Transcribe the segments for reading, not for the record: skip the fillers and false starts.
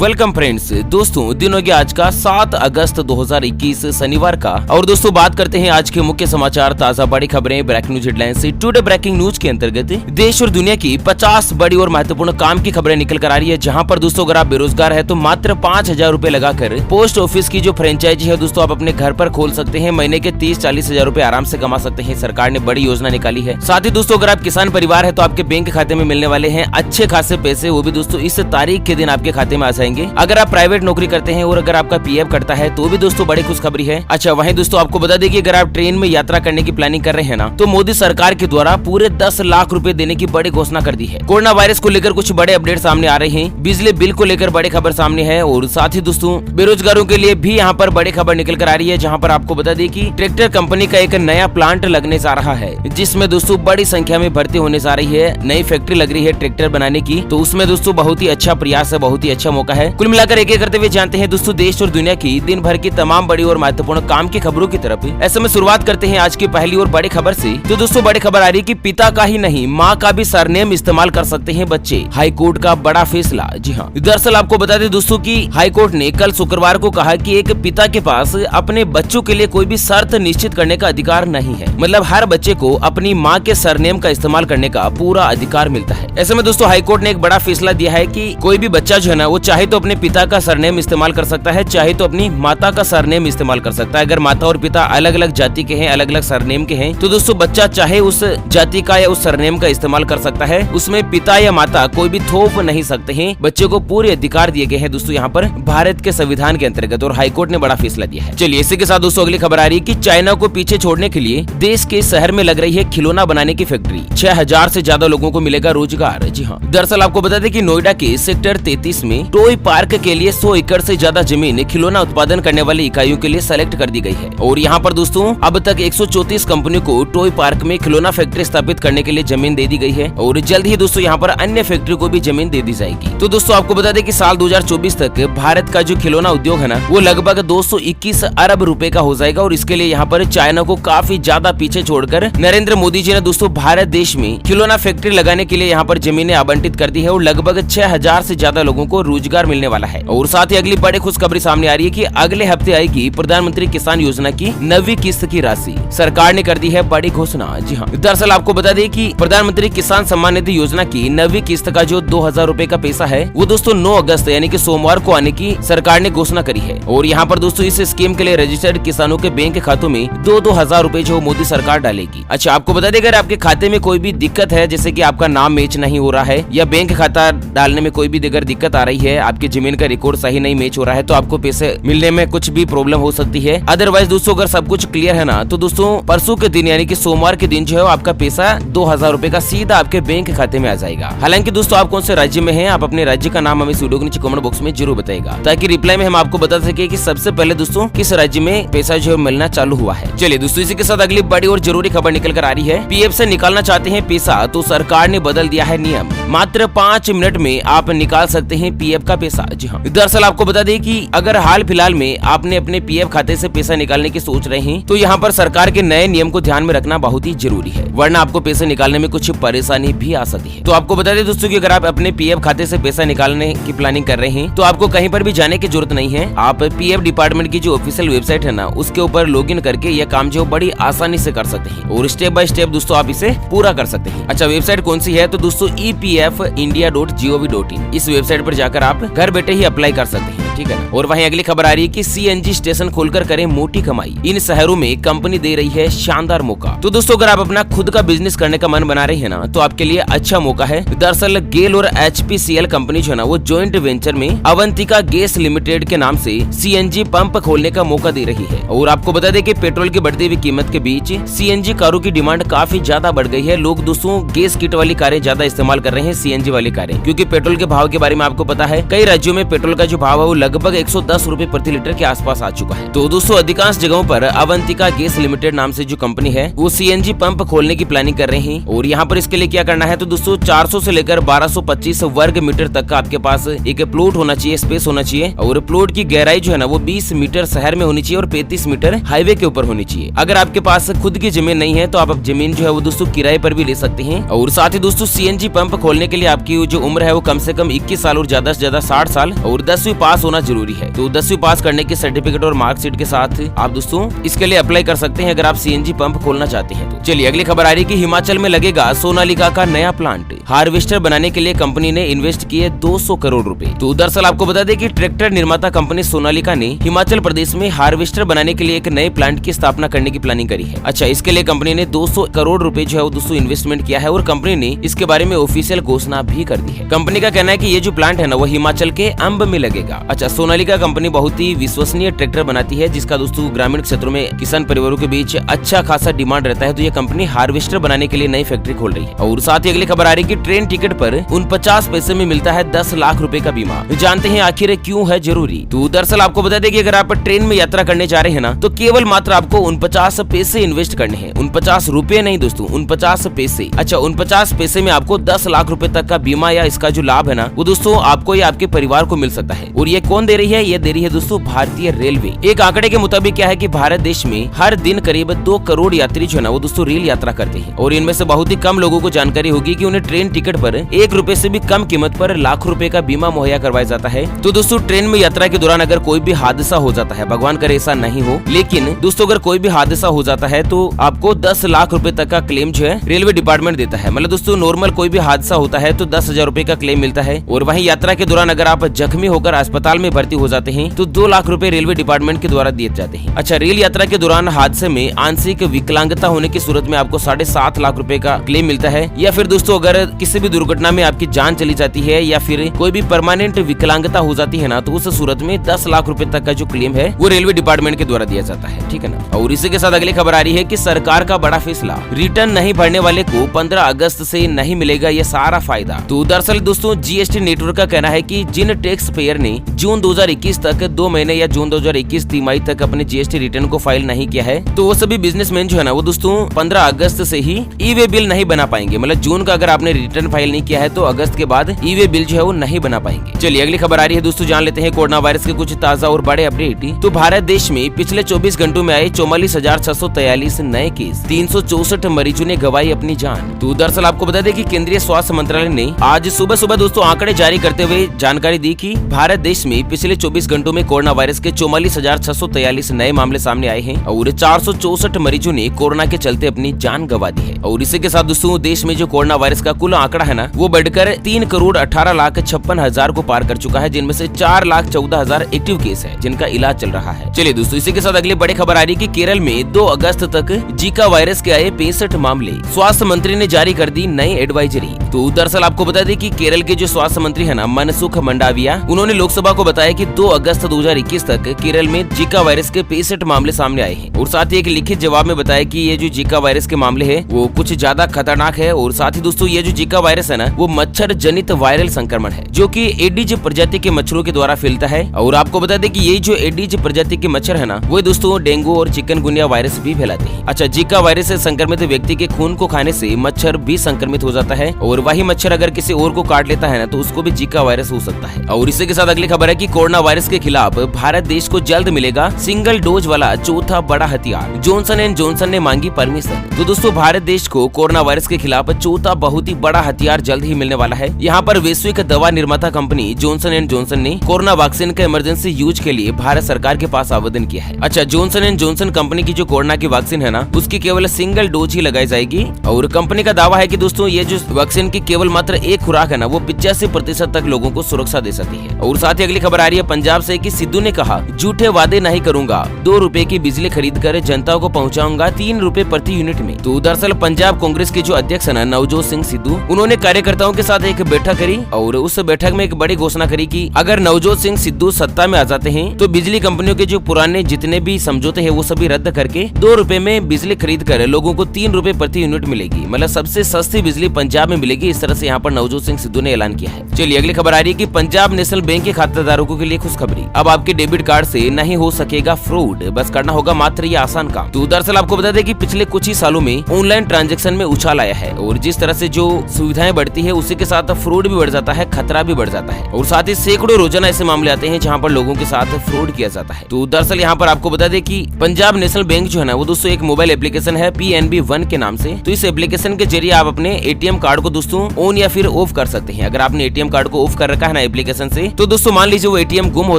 Welcome friends. दोस्तों दिन हो गया आज का 7 अगस्त 2021 शनिवार का। और दोस्तों बात करते हैं आज के मुख्य समाचार, ताजा बड़ी खबरें, breaking news headlines. Today breaking news के अंतर्गत देश और दुनिया की 50 बड़ी और महत्वपूर्ण काम की खबरें निकल कर आ रही है। जहां पर दोस्तों अगर आप बेरोजगार है तो मात्र 5,000 रूपए लगाकर पोस्ट ऑफिस की जो फ्रेंचाइजी है दोस्तों आप अपने घर पर खोल सकते हैं। महीने के 30-40 हजार रूपए आराम से कमा सकते हैं। सरकार ने बड़ी योजना निकाली है। साथ ही दोस्तों अगर आप किसान परिवार है तो आपके बैंक खाते में मिलने वाले हैं अच्छे खासे पैसे, वो भी दोस्तों इस तारीख के दिन आपके खाते में आ जाएंगे। अगर आप प्राइवेट नौकरी करते हैं और अगर आपका पीएफ कटता है तो भी दोस्तों बड़ी खुशखबरी है। अच्छा वहीं दोस्तों आपको बता दें कि अगर आप ट्रेन में यात्रा करने की प्लानिंग कर रहे हैं ना तो मोदी सरकार के द्वारा पूरे 10 लाख रुपए देने की बड़ी घोषणा कर दी है। कोरोना वायरस को लेकर कुछ बड़े अपडेट सामने आ रहे हैं। बिजली बिल को लेकर बड़ी खबर सामने है और साथ ही दोस्तों बेरोजगारों के लिए भी यहाँ पर बड़ी खबर निकल कर आ रही है। जहाँ पर आपको बता दें कि ट्रैक्टर कंपनी का एक नया प्लांट लगने जा रहा है जिसमें दोस्तों बड़ी संख्या में भर्ती होने जा रही है। नई फैक्ट्री लग रही है ट्रैक्टर बनाने की, तो उसमें दोस्तों बहुत ही अच्छा प्रयास है, बहुत ही अच्छा मौका है। कुल मिलाकर एक करते हुए जानते हैं दोस्तों देश और दुनिया की दिन भर की तमाम बड़ी और महत्वपूर्ण काम की खबरों की तरफ। ऐसे में शुरुआत करते हैं आज की पहली और बड़ी खबर से। तो दोस्तों बड़ी खबर आ रही है कि पिता का ही नहीं मां का भी सरनेम इस्तेमाल कर सकते हैं बच्चे। हाई कोर्ट का बड़ा फैसला। जी हाँ, दरअसल आपको बता दें दोस्तों कि हाई कोर्ट ने कल शुक्रवार को कहा कि एक पिता के पास अपने बच्चों के लिए कोई भी शर्त निश्चित करने का अधिकार नहीं है। मतलब हर बच्चे को अपनी माँ के सरनेम का इस्तेमाल करने का पूरा अधिकार मिलता है। ऐसे में दोस्तों हाई कोर्ट ने एक बड़ा फैसला दिया है कि कोई भी बच्चा जो है ना वो चाहे तो अपने पिता का सरनेम इस्तेमाल कर सकता है, चाहे तो अपनी माता का सरनेम इस्तेमाल कर सकता है। अगर माता और पिता अलग अलग जाति के हैं, अलग अलग सरनेम के हैं, तो दोस्तों बच्चा चाहे उस जाति का या उस सरनेम का इस्तेमाल कर सकता है। उसमें पिता या माता कोई भी थोप नहीं सकते हैं। बच्चे को पूरे अधिकार दिए गए हैं दोस्तों यहाँ पर भारत के संविधान के अंतर्गत, और हाईकोर्ट ने बड़ा फैसला दिया है। चलिए इसी के साथ दोस्तों अगली खबर आ रही है कि चाइना को पीछे छोड़ने के लिए देश के शहर में लग रही है खिलौना बनाने की फैक्ट्री। 6,000 से ज्यादा लोगों को मिलेगा रोजगार। जी हाँ, दरअसल आपको बता दें कि नोएडा के सेक्टर 33 में टॉय पार्क के लिए 100 एकड़ से ज्यादा जमीन खिलौना उत्पादन करने वाली इकाइयों के लिए सेलेक्ट कर दी गई है। और यहाँ पर दोस्तों अब तक 134 कंपनियों को टॉय पार्क में खिलौना फैक्ट्री स्थापित करने के लिए जमीन दे दी गई है और जल्द ही दोस्तों यहाँ पर अन्य फैक्ट्री को भी जमीन दे दी जाएगी। तो दोस्तों आपको बता दें कि साल 2024 तक भारत का जो खिलौना उद्योग है ना वो लगभग 221 अरब रुपए का हो जाएगा। और इसके लिए यहाँ पर चाइना को काफी ज्यादा पीछे छोड़कर नरेंद्र मोदी जी ने दोस्तों भारत देश में खिलौना फैक्ट्री लगाने के लिए यहाँ पर जमीनें आवंटित कर दी है और लगभग 6,000 से ज्यादा लोगों को रोजगार मिलने वाला है। और साथ ही अगली बड़ी खुशखबरी सामने आ रही है कि अगले हफ्ते आएगी प्रधानमंत्री किसान योजना की 9वीं किस्त की राशि। सरकार ने कर दी है बड़ी घोषणा। जी हाँ, दरअसल आपको बता दें कि प्रधानमंत्री किसान सम्मान निधि योजना की 9वीं किस्त का जो 2,000 रूपए का पैसा है वो दोस्तों 9 अगस्त यानी कि सोमवार को आने की सरकार ने घोषणा करी है। और यहाँ पर दोस्तों इस स्कीम के लिए रजिस्टर्ड किसानों के बैंक खातों में 2-2 हजार रूपए जो मोदी सरकार डालेगी। अच्छा आपको बता दें अगर आपके खाते में कोई भी दिक्कत है, जैसे कि आपका नाम मैच नहीं हो रहा है या बैंक खाता डालने में कोई भी अगर दिक्कत आ रही है, आपकी जमीन का रिकॉर्ड सही नहीं मैच हो रहा है, तो आपको पैसे मिलने में कुछ भी प्रॉब्लम हो सकती है। अदरवाइज दोस्तों अगर सब कुछ क्लियर है ना तो दोस्तों परसों के दिन यानी कि सोमवार के दिन जो है आपका पैसा 2,000 रूपए का सीधा आपके बैंक खाते में आ जाएगा। हालांकि दोस्तों आप कौन से राज्य में हैं, आप अपने राज्य का नाम हमें वीडियो के नीचे कमेंट बॉक्स में जरूर बताएगा ताकि रिप्लाई में हम आपको बता सके कि सबसे पहले दोस्तों किस राज्य में पैसा जो मिलना चालू हुआ है। चलिए दोस्तों इसी के साथ अगली बड़ी और जरूरी खबर निकल कर आ रही है। पीएफ से निकालना चाहते हैं पैसा तो सरकार ने बदल दिया है नियम। मात्र 5 मिनट में आप निकाल सकते हैं पीएफ का पैसा। जी हाँ, दरअसल आपको बता दें कि अगर हाल फिलहाल में आपने अपने पीएफ खाते से पैसा निकालने की सोच रहे हैं तो यहाँ पर सरकार के नए नियम को ध्यान में रखना बहुत ही जरूरी है, वरना आपको पैसे निकालने में कुछ परेशानी भी आ सकती है। तो आपको बता दें दोस्तों कि अगर आप अपने पीएफ खाते से पैसा निकालने की प्लानिंग कर रहे हैं तो आपको कहीं पर भी जाने की जरूरत नहीं है। आप पीएफ डिपार्टमेंट की जो ऑफिशियल वेबसाइट है ना उसके ऊपर लॉगिन करके यह काम जो बड़ी आसानी से कर सकते हैं और स्टेप बाय स्टेप दोस्तों आप इसे पूरा कर सकते हैं। अच्छा वेबसाइट कौन सी है तो दोस्तों epfindia.gov.in, इस वेबसाइट पर जाकर आप घर बैठे ही अप्लाई कर सकते हैं, ठीक है ना। और वहीं अगली खबर आ रही है कि सीएनजी स्टेशन खोलकर करें मोटी कमाई। इन शहरों में कंपनी दे रही है शानदार मौका। तो दोस्तों अगर आप अपना खुद का बिजनेस करने का मन बना रहे हैं ना तो आपके लिए अच्छा मौका है। दरअसल गेल और HPCL कंपनी जो है ना वो जॉइंट वेंचर में अवंतिका गैस लिमिटेड के नाम से सीएनजी पंप खोलने का मौका दे रही है। और आपको बता दें कि पेट्रोल की बढ़ती हुई कीमत के बीच सीएनजी कारों की डिमांड काफी ज्यादा बढ़ गई है। लोग दोस्तों गैस किट वाली कारें ज्यादा इस्तेमाल कर रहे हैं सीएनजी वाली कारें, क्योंकि पेट्रोल के भाव के बारे में आपको पता है कई राज्यों में पेट्रोल का जो भाव है वो लगभग 110 रुपए प्रति लीटर के आसपास आ चुका है। तो दोस्तों अधिकांश जगहों पर अवंतिका गैस लिमिटेड नाम से जो कंपनी है वो सीएनजी पंप खोलने की प्लानिंग कर रहे हैं। और यहाँ पर इसके लिए क्या करना है, तो दोस्तों 400 से लेकर 1225 वर्ग मीटर तक का आपके पास एक प्लॉट होना चाहिए, स्पेस होना चाहिए। और प्लॉट की गहराई जो है ना वो 20 मीटर शहर में होनी चाहिए और 35 मीटर हाईवे के ऊपर होनी चाहिए। अगर आपके पास खुद की जमीन नहीं है तो आप जमीन जो है वो दोस्तों किराए पर भी ले सकते हैं। और साथ ही दोस्तों सीएनजी पंप खोलने के लिए आपकी जो उम्र है वो कम से कम 21 साल और ज्यादा से ज्यादा 60 साल और 10वीं पास होना जरूरी है। तो 10वीं पास करने के सर्टिफिकेट और मार्कशीट के साथ आप दोस्तों इसके लिए अप्लाई कर सकते हैं अगर आप सीएनजी पंप खोलना चाहते हैं तो। चलिए अगली खबर आ रही है कि हिमाचल में लगेगा सोनालिका का नया प्लांट। हार्वेस्टर बनाने के लिए कंपनी ने इन्वेस्ट किए 200 करोड़ रुपए। तो दरअसल आपको बता दें कि ट्रैक्टर निर्माता कंपनी सोनालिका ने हिमाचल प्रदेश में हार्वेस्टर बनाने के लिए एक नए प्लांट की स्थापना करने की प्लानिंग करी है। अच्छा, इसके लिए कंपनी ने 200 करोड़ रुपए जो है वो दोस्तों इन्वेस्टमेंट किया है और कंपनी ने इसके बारे में ऑफिशियल घोषणा भी कर दी है। कंपनी का कहना है कि ये जो प्लांट है ना वो हिमाचल के अंब में लगेगा। अच्छा, सोनालिका कंपनी बहुत ही विश्वसनीय ट्रैक्टर बनाती है जिसका दोस्तों ग्रामीण क्षेत्रों में किसान परिवारों के बीच अच्छा खासा डिमांड रहता है। तो ये कंपनी हार्वेस्टर बनाने के लिए नई फैक्ट्री खोल रही है। और साथ ही अगली खबर आ रही है कि ट्रेन टिकट पर 49 पैसे में मिलता है 10 लाख रुपए का बीमा। जानते हैं आखिर क्यों है जरूरी। तो दरअसल आपको बता दें कि अगर आप ट्रेन में यात्रा करने जा रहे हैं ना तो केवल मात्र आपको 49 पैसे इन्वेस्ट करने हैं। 49 रुपए नहीं दोस्तों, 49 पैसे। अच्छा, 49 पैसे में आपको 10 लाख रुपए तक का बीमा या इसका जो लाभ है ना वो दोस्तों आपको या आपके परिवार को मिल सकता है। और ये कौन दे रही है? ये दे रही है दोस्तों भारतीय रेलवे। एक आंकड़े के मुताबिक क्या है कि भारत देश में हर दिन करीब 2 करोड़ यात्री जो है ना वो दोस्तों रेल यात्रा करते हैं। और इनमें से बहुत ही कम लोगों को जानकारी होगी कि उन्हें ट्रेन टिकट पर 1 रुपए से भी कम कीमत पर लाखों रुपए का बीमा मुहैया करवाया जाता है। तो दोस्तों ट्रेन में यात्रा के दौरान अगर कोई भी हादसा हो जाता है, भगवान करे ऐसा नहीं हो, लेकिन दोस्तों अगर कोई भी हादसा हो जाता है तो आपको 10 लाख रुपए तक का क्लेम जो है रेलवे डिपार्टमेंट देता है। मतलब दोस्तों नॉर्मल कोई भी हादसा होता है तो 10,000 रुपए का क्लेम मिलता है। और वहीं यात्रा के दौरान अगर आप जख्मी होकर अस्पताल में भर्ती हो जाते हैं तो 2 लाख रुपए रेलवे डिपार्टमेंट के द्वारा दिए जाते हैं। अच्छा, रेल यात्रा के दौरान हादसे में आंशिक विकलांगता होने की सूरत में आपको 7.5 लाख रुपए का क्लेम मिलता है। या फिर दोस्तों अगर किसी भी दुर्घटना में आपकी जान चली जाती है या फिर कोई भी परमानेंट विकलांगता हो जाती है ना तो उस सूरत में 10 लाख रुपए तक का जो क्लेम है वो रेलवे डिपार्टमेंट के द्वारा दिया जाता है। ठीक है ना। और इसी के साथ अगली खबर आ रही है कि सरकार का बड़ा फैसला, रिटर्न नहीं भरने वाले को 15 अगस्त से नहीं मिलेगा ये सारा फायदा। तो दरअसल दोस्तों जीएसटी नेटवर्क का कहना है कि जिन टैक्स पेयर ने जून 2021 तक 2 महीने या जून 2021 तिमाही तक अपने जीएसटी रिटर्न को फाइल नहीं किया है तो वो सभी बिजनेसमैन जो है ना वो दोस्तों 15 अगस्त से ही ई-वे बिल नहीं बना पाएंगे। मतलब जून का अगर आपने रिटर्न फाइल नहीं किया है तो अगस्त के बाद ई-वे बिल जो है वो नहीं बना पाएंगे। चलिए अगली खबर आ रही है दोस्तों, जान लेते हैं कोरोना वायरस के कुछ ताजा और बड़े अपडेट। तो भारत देश में पिछले 24 घंटों में आए 44,643 नए केस, 364 मरीजों ने गंवाई अपनी जान। तो दरअसल आपको बता दें कि केंद्रीय स्वास्थ्य मंत्रालय ने आज सुबह सुबह दोस्तों आंकड़े जारी करते हुए जानकारी दी कि भारत देश में पिछले 24 घंटों में कोरोना वायरस के 44,643 नए मामले सामने आए हैं और 464 मरीजों ने कोरोना के चलते अपनी जान गंवा दी है। और इसी के साथ दोस्तों देश में जो कोरोना वायरस का कुल आंकड़ा है ना वो बढ़कर 3,18,56,000 को पार कर चुका है, जिनमें से 4,14,000 एक्टिव केस है जिनका इलाज चल रहा है। चलिए दोस्तों इसी के साथ अगली बड़ी खबर आ रही है कि केरल में 2 अगस्त तक जीका वायरस के आए 65 मामले, स्वास्थ्य मंत्री ने जारी कर दी नई एडवाइजरी। तो दरअसल आपको बता दें कि केरल के जो स्वास्थ्य मंत्री है ना मनसुख मंडाविया, उन्होंने लोकसभा को बताया कि 2 अगस्त 2021 तक केरल में जीका वायरस के 65 मामले सामने आए हैं। और साथ ही एक लिखित जवाब में बताया कि ये जो जीका वायरस के मामले है वो कुछ ज्यादा खतरनाक है। और साथ ही दोस्तों ये जो जीका वायरस है ना वो मच्छर जनित वायरल संक्रमण है जो कि एडीज प्रजाति के मच्छरों के द्वारा फैलता है। और आपको बता दें कि ये जो एडीज प्रजाति के मच्छर है ना वो दोस्तों डेंगू और चिकनगुनिया वायरस भी फैलाते हैं। अच्छा, जीका वायरस से संक्रमित व्यक्ति के खून को खाने से मच्छर भी संक्रमित हो जाता है और वही मच्छर अगर किसी और को काट लेता है ना तो उसको भी जीका वायरस हो सकता है। और इसी के साथ अगली खबर है कि कोरोना वायरस के खिलाफ भारत देश को जल्द मिलेगा सिंगल डोज वाला चौथा बड़ा हथियार, जॉनसन एंड जॉनसन ने मांगी परमिशन। तो दोस्तों भारत देश को कोरोना वायरस के खिलाफ चौथा बहुत ही बड़ा हथियार जल्द ही मिलने वाला है। यहाँ पर वैश्विक दवा निर्माता कंपनी जॉनसन एंड जॉनसन ने कोरोना वैक्सीन का इमरजेंसी यूज के लिए भारत सरकार के पास आवेदन किया है। अच्छा, जॉनसन एंड जॉनसन कंपनी की जो कोरोना की वैक्सीन है ना उसकी केवल सिंगल डोज ही लगाई जाएगी। और कंपनी का दावा है कि दोस्तों ये जो वैक्सीन की केवल मात्र एक खुराक है ना वो 85% तक लोगों को सुरक्षा दे सकती है। और साथ ही अगली खबर आ रही है पंजाब से कि सिद्धू ने कहा झूठे वादे नहीं करूंगा, 2 रुपए की बिजली खरीद कर जनता को पहुंचाऊंगा 3 रुपए प्रति यूनिट में। तो दरअसल पंजाब कांग्रेस के जो अध्यक्ष है ना नवजोत सिंह सिद्धू, उन्होंने कार्यकर्ताओं के साथ एक बैठक करी और उस बैठक में एक बड़ी घोषणा करी कि अगर नवजोत सिंह सिद्धू सत्ता में आ जाते हैं तो बिजली कंपनियों के जो पुराने जितने भी समझौते हैं वो सभी रद्द करके 2 रुपए में बिजली खरीद कर लोगों को 3 रुपए प्रति यूनिट मिलेगी। मतलब सबसे सस्ती बिजली पंजाब में मिलेगी। इस तरह से यहाँ पर नवजोत सिंह सिद्धू ने ऐलान किया है। चलिए अगली खबर आ रही है कि पंजाब नेशनल बैंक के खातेदारों धारकों के लिए खुशखबरी, अब आपके डेबिट कार्ड से नहीं हो सकेगा फ्रॉड, बस करना होगा मात्र ये आसान काम। तो दरअसल आपको बता दें कि पिछले कुछ ही सालों में ऑनलाइन ट्रांजैक्शन में उछाल आया है और जिस तरह से जो सुविधाएं बढ़ती है उसी के साथ फ्रॉड भी बढ़ जाता है, खतरा भी बढ़ जाता है और साथ ही सैकड़ों रोजाना ऐसे मामले आते हैं जहाँ पर लोगों के साथ फ्रॉड किया जाता है। तो दरअसल यहाँ पर आपको बता दें कि पंजाब नेशनल बैंक जो है ना वो दोस्तों एक मोबाइल एप्लीकेशन है PNB One के नाम से। तो इस एप्लीकेशन के जरिए आप अपने ATM कार्ड को दोस्तों ऑन या फिर ऑफ कर सकते हैं। अगर आपने ATM कार्ड को ऑफ कर रखा है ना एप्लीकेशन से, तो दोस्तों मान लीजिए वो ATM गुम हो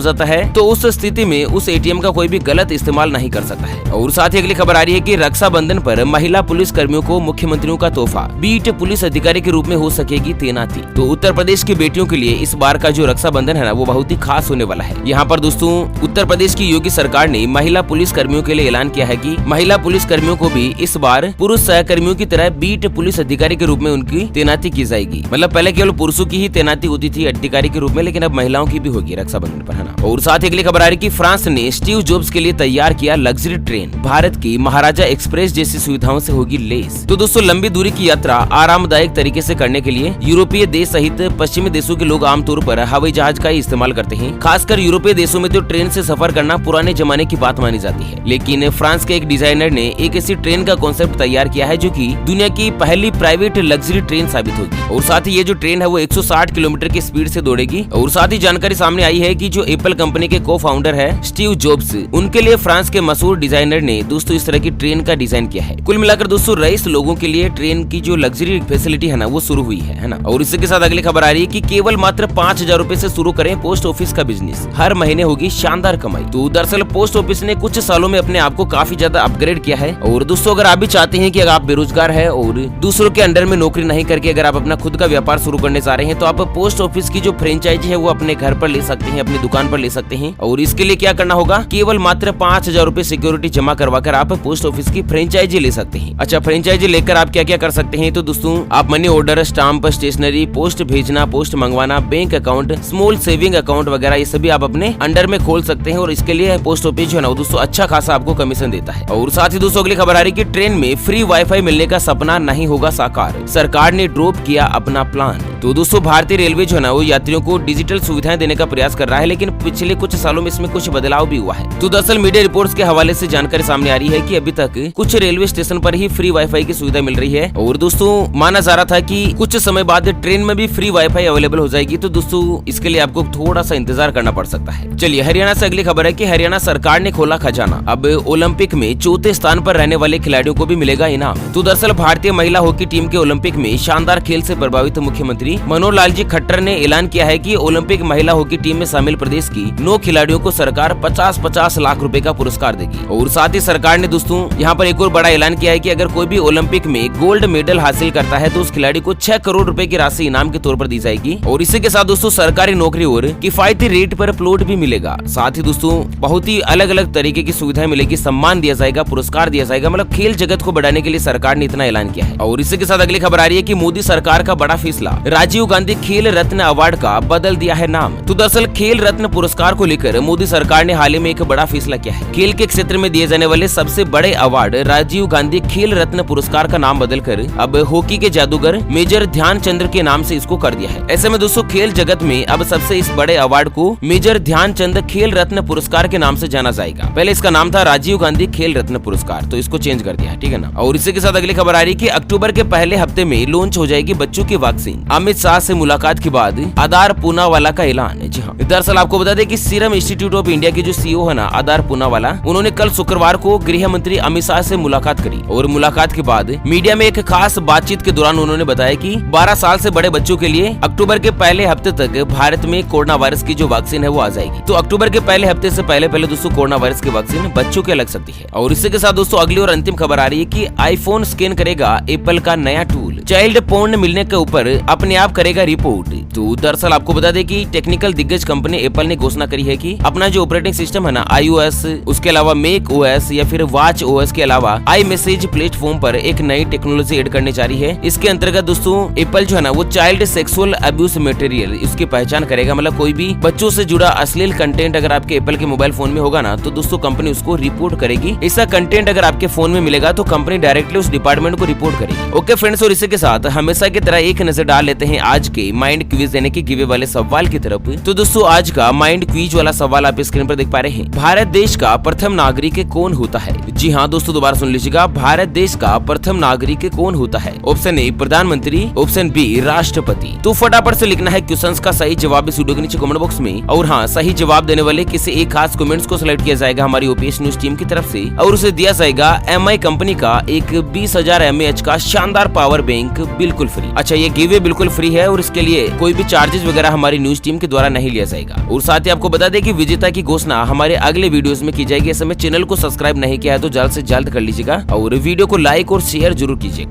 जाता है, तो उस स्थिति में उस ATM का कोई भी गलत इस्तेमाल नहीं कर सकता है। और साथ ही अगली खबर आ रही है कि रक्षाबंधन पर महिला पुलिस कर्मियों को मुख्यमंत्रियों का तोहफा, बीट पुलिस अधिकारी के रूप में हो सकेगी तैनाती। तो उत्तर प्रदेश की बेटियों के लिए इस बार का जो रक्षाबंधन है ना वो बहुत ही खास होने वाला है। यहाँ पर दोस्तों उत्तर प्रदेश की योगी सरकार ने महिला पुलिस कर्मियों के लिए ऐलान किया है कि महिला पुलिस कर्मियों को भी इस बार पुरुष सहकर्मियों की तरह बीट पुलिस अधिकारी के रूप में उनकी तैनाती की जाएगी। मतलब पहले केवल पुरुषों की ही तैनाती होती थी अधिकारी के रूप में, लेकिन अब महिलाओं की भी होगी रक्षाबंधन पर, है ना। और साथ ही अगली खबर आ रही है कि फ्रांस ने स्टीव जॉब्स के लिए तैयार किया लग्जरी ट्रेन, भारत की महाराजा एक्सप्रेस जैसी सुविधाओं से होगी लेस। तो दोस्तों लंबी दूरी की यात्रा आरामदायक तरीके से करने के लिए यूरोपीय देश सहित पश्चिमी देशों के लोग आमतौर पर हवाई जहाज का ही इस्तेमाल करते हैं। खासकर यूरोपीय देशों में तो ट्रेन से सफर करना पुराने जमाने की बात मानी जाती है, लेकिन फ्रांस के एक डिजाइनर ने एक ऐसी ट्रेन का कॉन्सेप्ट तैयार किया है जो कि दुनिया की पहली प्राइवेट लग्जरी ट्रेन साबित होगी। और साथ ही ये जो ट्रेन है वो 160 किलोमीटर की स्पीड से दौड़ेगी। और साथ ही जानकारी सामने आई है कि जो एप्पल कंपनी के को फाउंडर है स्टीव जॉब्स, उनके लिए फ्रांस के मशहूर डिजाइनर ने दोस्तों इस तरह की ट्रेन का डिजाइन किया है। कुल मिलाकर दोस्तों रईस लोगों के लिए ट्रेन की जो लग्जरी फैसिलिटी है ना वो शुरू हुई है ना। और इसी के साथ अगली खबर आ रही है कि केवल मात्र 5,000 रूपए से शुरू करें पोस्ट ऑफिस का बिजनेस, हर महीने होगी शानदार कमाई। तो दरअसल पोस्ट ऑफिस ने कुछ सालों में अपने आप को काफी ज्यादा अपग्रेड किया है। और दोस्तों अगर आप भी चाहते हैं कि अगर आप बेरोजगार है और दूसरों के अंडर में नौकरी नहीं करके अगर आप अपना खुद का व्यापार शुरू करने जा रहे हैं, तो आप पोस्ट ऑफिस की जो फ्रेंचाइजी है वो अपने घर पर ले सकते हैं, अपनी दुकान पर ले सकते हैं। और इसके लिए क्या करना होगा, केवल मात्र 5,000 रूपए सिक्योरिटी जमा करवा कर आप पोस्ट ऑफिस की फ्रेंचाइजी ले सकते हैं। अच्छा, फ्रेंचाइजी लेकर आप क्या क्या कर सकते हैं, तो दोस्तों आप money order, stamp, stationery, post भेजना, पोस्ट मंगवाना, bank account, small saving account वगैरह ये सभी आप अपने अंडर में खोल सकते हैं। और इसके लिए पोस्ट ऑफिस जो है ना दोस्तों अच्छा खासा आपको कमीशन देता है। और साथ ही दोस्तों अगली खबर आ रही है कि ट्रेन में फ्री वाईफाई मिलने का सपना नहीं होगा साकार, सरकार ने ड्रॉप किया अपना प्लान। तो दोस्तों भारतीय रेलवे जो है ना वो यात्रियों को डिजिटल सुविधाएं देने का प्रयास कर रहा है, लेकिन पिछले कुछ सालों में इसमें कुछ बदलाव भी हुआ है। तो दरअसल मीडिया रिपोर्ट्स के हवाले से जानकारी सामने आ रही है कि अभी तक कुछ रेलवे स्टेशन पर ही फ्री वाईफाई की सुविधा मिल रही है। और दोस्तों माना जा रहा था कि कुछ समय बाद ट्रेन में भी फ्री वाईफाई अवेलेबल हो जाएगी। तो दोस्तों इसके लिए आपको थोड़ा सा इंतजार करना पड़ सकता है। चलिए हरियाणा से अगली खबर है कि हरियाणा सरकार ने खोला खजाना, अब ओलंपिक में चौथे स्थान पर रहने वाले खिलाड़ियों को भी मिलेगा इनाम। तो दरअसल भारतीय महिला हॉकी टीम के ओलंपिक में शानदार खेल से प्रभावित मुख्यमंत्री मनोहर लाल जी खट्टर ने ऐलान किया है कि ओलंपिक महिला हॉकी टीम में शामिल प्रदेश की 9 खिलाड़ियों को सरकार 50-50 लाख रुपए का पुरस्कार देगी। और साथ ही सरकार ने दोस्तों यहाँ पर एक और बड़ा ऐलान किया है कि अगर कोई भी ओलंपिक में गोल्ड मेडल हासिल करता है तो उस खिलाड़ी को 6 करोड़ रुपए की राशि इनाम के तौर पर दी जाएगी। और इसी के साथ दोस्तों सरकारी नौकरी और किफायती रेट पर प्लॉट भी मिलेगा। साथ ही दोस्तों बहुत ही अलग अलग तरीके की सुविधाएं मिलेगी, सम्मान दिया जाएगा, पुरस्कार दिया जाएगा। मतलब खेल जगत को बढ़ाने के लिए सरकार ने इतना ऐलान किया है। और इसी के साथ अगली खबर आ रही है कि मोदी सरकार का बड़ा फैसला, राजीव गांधी खेल रत्न अवार्ड का बदल दिया है नाम। तो दरअसल खेल रत्न पुरस्कार को लेकर मोदी सरकार ने हाल ही में एक बड़ा फैसला किया है। खेल के क्षेत्र में दिए जाने वाले सबसे बड़े अवार्ड राजीव गांधी खेल रत्न पुरस्कार का नाम बदलकर अब हॉकी के जादूगर मेजर ध्यानचंद के नाम से इसको कर दिया है। ऐसे में दोस्तों खेल जगत में अब सबसे इस बड़े अवार्ड को मेजर ध्यानचंद खेल रत्न पुरस्कार के नाम से जाना जाएगा। पहले इसका नाम था राजीव गांधी खेल रत्न पुरस्कार, तो इसको चेंज कर दिया है, ठीक है ना। और इसी के साथ अगली खबर आ रही है कि अक्टूबर के पहले हफ्ते में लॉन्च हो जाएगी बच्चों की वैक्सीन, अमित शाह से मुलाकात के बाद आधार पूनावाला का ऐलान। जी हाँ, दरअसल आपको बता दें कि सीरम इंस्टीट्यूट ऑफ इंडिया के जो सीईओ है ना आधार पूनावाला, उन्होंने कल शुक्रवार को गृह मंत्री अमित शाह से मुलाकात करी। और मुलाकात के बाद मीडिया में एक खास बातचीत के दौरान उन्होंने बताया कि 12 साल से बड़े बच्चों के लिए अक्टूबर के पहले हफ्ते तक भारत में कोरोना वायरस की जो वैक्सीन है वो आ जाएगी। तो अक्टूबर के पहले हफ्ते से पहले दोस्तों कोरोना वायरस की वैक्सीन बच्चों के लग सकती है। और इसी के साथ दोस्तों अगली और अंतिम खबर आ रही है कि आईफोन स्कैन करेगा एप्पल का नया टूल, चाइल्ड पोर्न मिलने के ऊपर अपने आप करेगा रिपोर्ट। तो दरअसल आपको बता दें कि टेक्निकल दिग्गज कंपनी एप्पल ने घोषणा करी है कि अपना जो ऑपरेटिंग सिस्टम है ना iOS, उसके अलावा मैक OS या फिर वॉच OS के अलावा आई मैसेज प्लेटफॉर्म पर एक नई टेक्नोलॉजी ऐड करने जा रही है। इसके अंतर्गत दोस्तों एप्पल जो है ना वो चाइल्ड सेक्सुअल अब्यूज मटेरियल उसकी पहचान करेगा। मतलब कोई भी बच्चों से जुड़ा अश्लील कंटेंट अगर आपके एप्पल के मोबाइल फोन में होगा ना तो दोस्तों कंपनी उसको रिपोर्ट करेगी। ऐसा कंटेंट अगर आपके फोन में मिलेगा तो कंपनी डायरेक्टली उस डिपार्टमेंट को रिपोर्ट करेगी। ओके फ्रेंड्स, और इसी के साथ हमेशा की तरह एक नजर डाल लेते हैं आज के माइंड क्विज यानी कि गिवे वाले सवाल की तरफ। तो दोस्तों आज का माइंड क्विज वाला सवाल आप स्क्रीन पर देख पा रहे हैं। भारत देश का प्रथम नागरिक कौन होता है? जी हाँ दोस्तों, दोबारा सुन लीजिएगा, भारत देश का प्रथम नागरिक कौन होता है? ऑप्शन ए प्रधानमंत्री, ऑप्शन बी राष्ट्रपति। तो फटाफट से लिखना है क्वेश्चंस का सही जवाब इस वीडियो के नीचे कमेंट बॉक्स में। और हाँ, सही जवाब देने वाले किसी एक खास कमेंट्स को सिलेक्ट किया जाएगा हमारी ओपीएस न्यूज टीम की तरफ से और उसे दिया जाएगा एमआई कंपनी का एक 20,000 mAh का शानदार पावर बैंक बिल्कुल फ्री। अच्छा, ये गिवे बिल्कुल फ्री है और इसके लिए कोई भी चार्जेस वगैरह हमारी न्यूज टीम के द्वारा नहीं लिया जाएगा। और साथ ही आपको बता दें कि विजेता की घोषणा हमारे अगले वीडियोस में की जाएगी। इस समय चैनल को सब्सक्राइब नहीं किया है तो जल्द से जल्द कर लीजिएगा और वीडियो को लाइक और शेयर जरूर कीजिए।